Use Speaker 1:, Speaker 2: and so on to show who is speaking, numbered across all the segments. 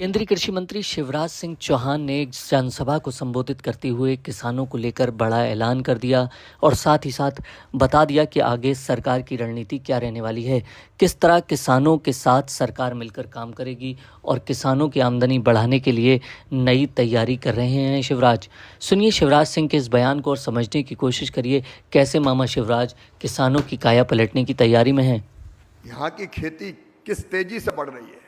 Speaker 1: केंद्रीय कृषि मंत्री शिवराज सिंह चौहान ने एक जनसभा को संबोधित करते हुए किसानों को लेकर बड़ा ऐलान कर दिया और साथ ही साथ बता दिया कि आगे सरकार की रणनीति क्या रहने वाली है, किस तरह किसानों के साथ सरकार मिलकर काम करेगी और किसानों की आमदनी बढ़ाने के लिए नई तैयारी कर रहे हैं शिवराज। सुनिए शिवराज सिंह के इस बयान को और समझने की कोशिश करिए कैसे मामा शिवराज किसानों की काया पलटने की तैयारी में हैं।
Speaker 2: यहाँ की खेती किस तेजी से बढ़ रही है।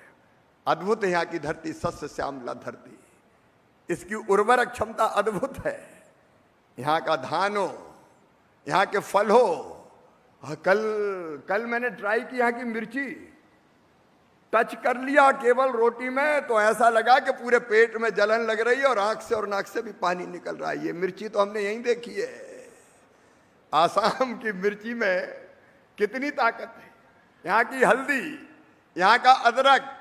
Speaker 2: अद्भुत है यहाँ की धरती, सस्य श्यामला धरती। इसकी उर्वरक क्षमता अद्भुत है। यहाँ का धान हो, यहाँ के फल हो। कल मैंने ट्राई की यहाँ की मिर्ची, टच कर लिया केवल रोटी में तो ऐसा लगा कि पूरे पेट में जलन लग रही है और आंख से और नाक से भी पानी निकल रहा है। ये मिर्ची तो हमने यहीं देखी है। आसाम की मिर्ची में कितनी ताकत है। यहाँ की हल्दी, यहाँ का अदरक,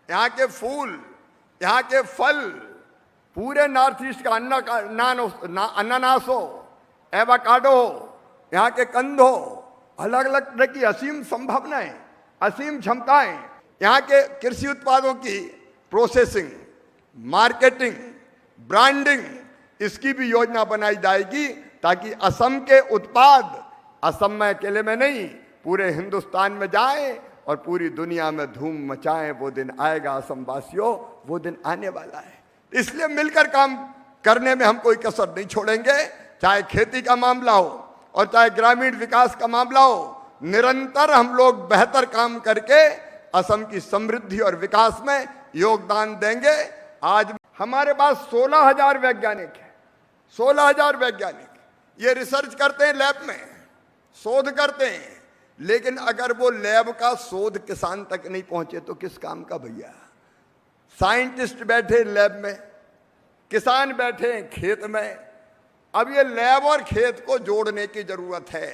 Speaker 2: यहाँ के फूल, यहाँ के फल, पूरे नॉर्थ ईस्ट का अनानास हो, एवोकाडो हो, यहाँ के कंद हो, अलग अलग तरह की असीम संभावनाएं, असीम क्षमताएं। यहाँ के कृषि उत्पादों की प्रोसेसिंग, मार्केटिंग, ब्रांडिंग, इसकी भी योजना बनाई जाएगी ताकि असम के उत्पाद असम में अकेले में नहीं पूरे हिंदुस्तान में जाएं और पूरी दुनिया में धूम मचाएं। वो दिन आएगा असम वासियों, वो दिन आने वाला है। इसलिए मिलकर काम करने में हम कोई कसर नहीं छोड़ेंगे। चाहे खेती का मामला हो और चाहे ग्रामीण विकास का मामला हो, निरंतर हम लोग बेहतर काम करके असम की समृद्धि और विकास में योगदान देंगे। आज हमारे पास 16,000 वैज्ञानिक हैं। 16,000 वैज्ञानिक ये रिसर्च करते हैं, लैब में शोध करते हैं। लेकिन अगर वो लैब का शोध किसान तक नहीं पहुंचे तो किस काम का भैया। साइंटिस्ट बैठे लैब में, किसान बैठे खेत में। अब ये लैब और खेत को जोड़ने की जरूरत है।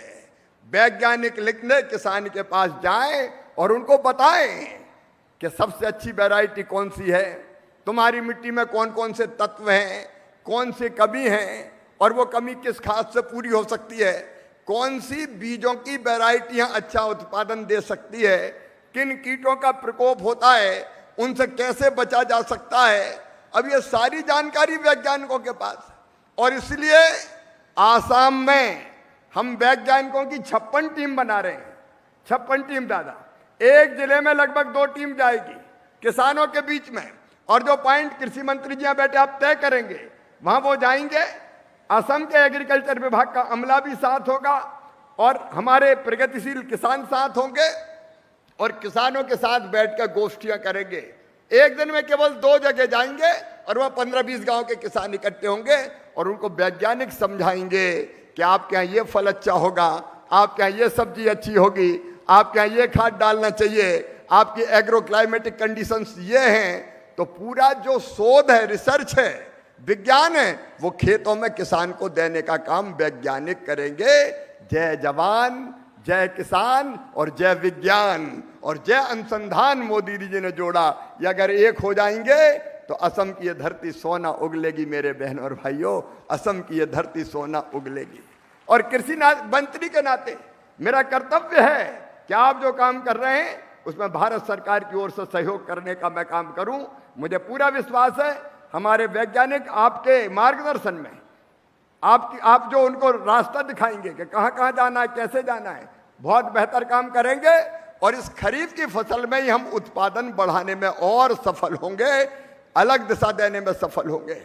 Speaker 2: वैज्ञानिक लिखने किसान के पास जाएं और उनको बताएं कि सबसे अच्छी वैरायटी कौन सी है, तुम्हारी मिट्टी में कौन कौन से तत्व हैं, कौन सी कमी है और वो कमी किस खाद से पूरी हो सकती है, कौन सी बीजों की वैरायटियां अच्छा उत्पादन दे सकती है, किन कीटों का प्रकोप होता है, उनसे कैसे बचा जा सकता है। अब ये सारी जानकारी वैज्ञानिकों के पास है। और इसलिए आसाम में हम वैज्ञानिकों की 56 टीम बना रहे हैं। 56 टीम दादा, एक जिले में लगभग 2 टीम जाएगी किसानों के बीच में। और जो पॉइंट कृषि मंत्री जी बैठे आप तय करेंगे वहां वो जाएंगे। असम के एग्रीकल्चर विभाग का अमला भी साथ होगा और हमारे प्रगतिशील किसान साथ होंगे और किसानों के साथ बैठकर गोष्ठियां करेंगे। एक दिन में केवल 2 जगह जाएंगे और वह 15-20 गांव के किसान इकट्ठे होंगे और उनको वैज्ञानिक समझाएंगे कि आपके यहाँ ये फल अच्छा होगा, आपके यहाँ ये सब्जी अच्छी होगी, आपके यहाँ ये खाद डालना चाहिए, आपकी एग्रो क्लाइमेटिक कंडीशंस ये हैं। तो पूरा जो शोध है, रिसर्च है, विज्ञान है, वो खेतों में किसान को देने का काम वैज्ञानिक करेंगे। जय जवान, जय किसान और जय विज्ञान और जय अनुसंधान मोदी जी ने जोड़ा। ये अगर एक हो जाएंगे तो असम की ये धरती सोना उगलेगी। मेरे बहनों और भाइयों, असम की ये धरती सोना उगलेगी। और कृषि मंत्री के नाते मेरा कर्तव्य है कि आप जो काम कर रहे हैं उसमें भारत सरकार की ओर से सहयोग करने का मैं काम करूं। मुझे पूरा विश्वास है हमारे वैज्ञानिक आपके मार्गदर्शन में, आप जो उनको रास्ता दिखाएंगे कि कहाँ कहाँ जाना है, कैसे जाना है, बहुत बेहतर काम करेंगे। और इस खरीफ की फसल में ही हम उत्पादन बढ़ाने में और सफल होंगे, अलग दिशा देने में सफल होंगे।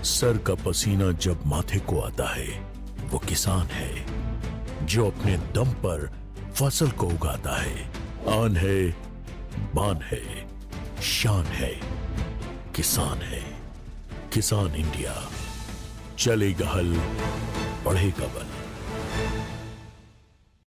Speaker 3: सर का पसीना जब माथे को आता है वो किसान है जो अपने दम पर फसल को उगाता है। आन है, बान है, शान है, किसान है। किसान इंडिया, चलेगा हल, बढ़ेगा बल।